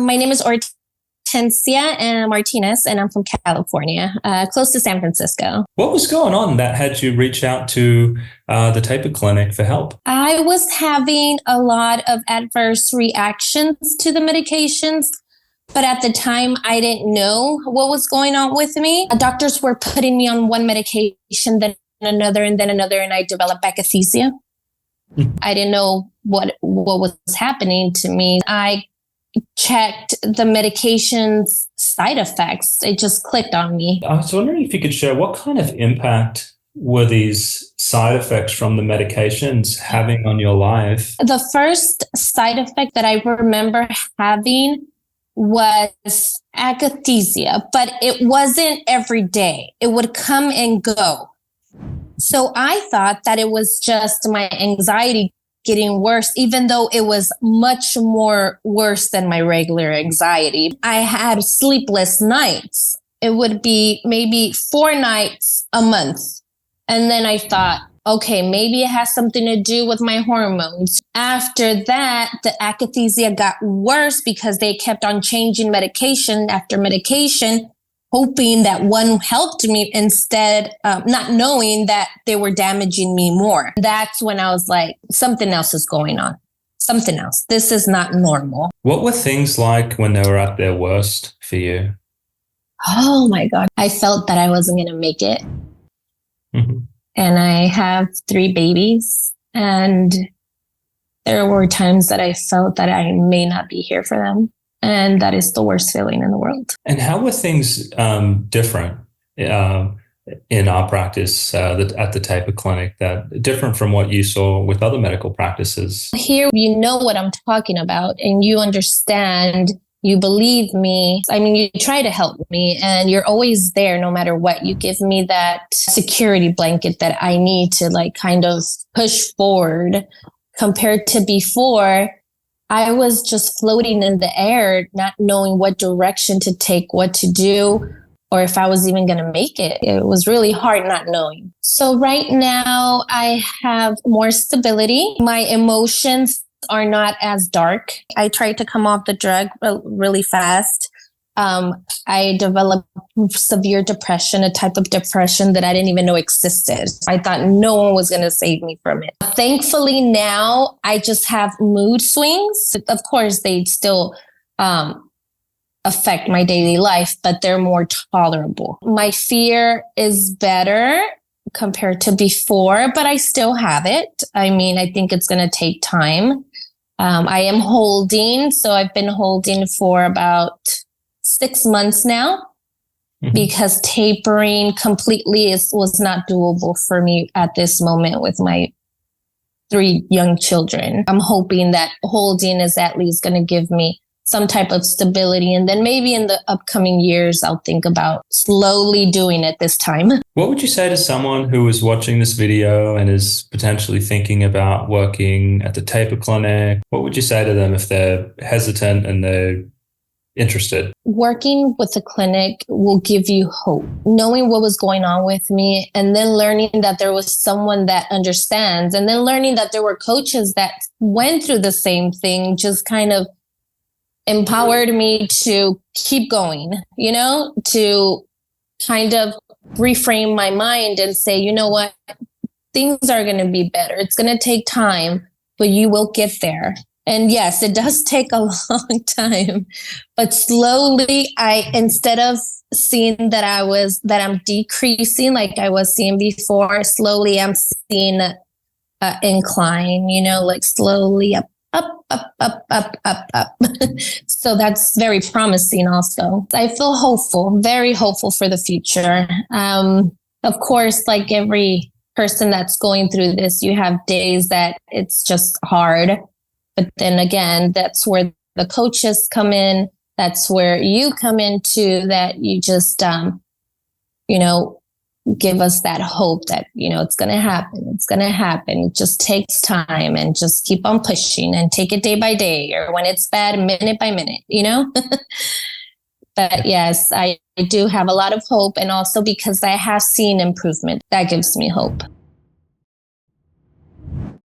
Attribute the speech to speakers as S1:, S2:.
S1: My name is Hortensia and Martinez, and I'm from California, close to San Francisco.
S2: What was going on that had you reach out to the Taper Clinic for help?
S1: I was having a lot of adverse reactions to the medications, but at the time, I didn't know what was going on with me. Doctors were putting me on one medication, then another, and I developed akathisia. I didn't know what was happening to me. I checked the medication's side effects. It just clicked on me.
S2: I was wondering if you could share what kind of impact were these side effects from the medications having on your life?
S1: The first side effect that I remember having was akathisia, but it wasn't every day. It would come and go. So I thought that it was just my anxiety getting worse, even though it was much more worse than my regular anxiety. I had sleepless nights. It would be maybe 4 nights a month. And then I thought, okay, maybe it has something to do with my hormones. After that, the akathisia got worse because they kept on changing medication after medication, hoping that one helped me instead, not knowing that they were damaging me more. That's when I was like, something else is going on. Something else. This is not normal.
S2: What were things like when they were at their worst for you?
S1: Oh my God. I felt that I wasn't going to make it.
S2: Mm-hmm.
S1: And I have 3 babies. And there were times that I felt that I may not be here for them. And that is the worst feeling in the world.
S2: And how were things different in our practice at the Taper Clinic, that different from what you saw with other medical practices?
S1: Here, you know what I'm talking about, and you understand, you believe me. I mean, you try to help me, and you're always there no matter what. You give me that security blanket that I need to kind of push forward. Compared to before, I was just floating in the air, not knowing what direction to take, what to do, or if I was even going to make it. It was really hard not knowing. So right now I have more stability. My emotions are not as dark. I tried to come off the drug really fast. I developed severe depression, a type of depression that I didn't even know existed. I thought no one was going to save me from it. Thankfully, now I just have mood swings. Of course, they still affect my daily life, but they're more tolerable. My fear is better compared to before, but I still have it. I mean, I think it's going to take time. I am holding. So I've been holding for about 6 months now, because tapering completely was not doable for me at this moment with my 3 young children. I'm hoping that holding is at least going to give me some type of stability. And then maybe in the upcoming years, I'll think about slowly doing it this time.
S2: What would you say to someone who is watching this video and is potentially thinking about working at the Taper Clinic? What would you say to them if they're hesitant and they're interested?
S1: Working with the clinic will give you hope. Knowing what was going on with me, and then learning that there was someone that understands, and then learning that there were coaches that went through the same thing, just kind of empowered me to keep going, to kind of reframe my mind and say, you know what, things are going to be better. It's going to take time, but you will get there. And yes, it does take a long time, but slowly instead of seeing that I'm decreasing like I was seeing before, slowly I'm seeing an incline, slowly up. So that's very promising also. I feel hopeful, very hopeful for the future. Of course, like every person that's going through this, you have days that it's just hard. But then again, that's where the coaches come in. That's where you come into, that you just, give us that hope that, it's going to happen. It's going to happen. It just takes time, and just keep on pushing and take it day by day, or when it's bad, minute by minute, But yes, I do have a lot of hope. And also because I have seen improvement, that gives me hope.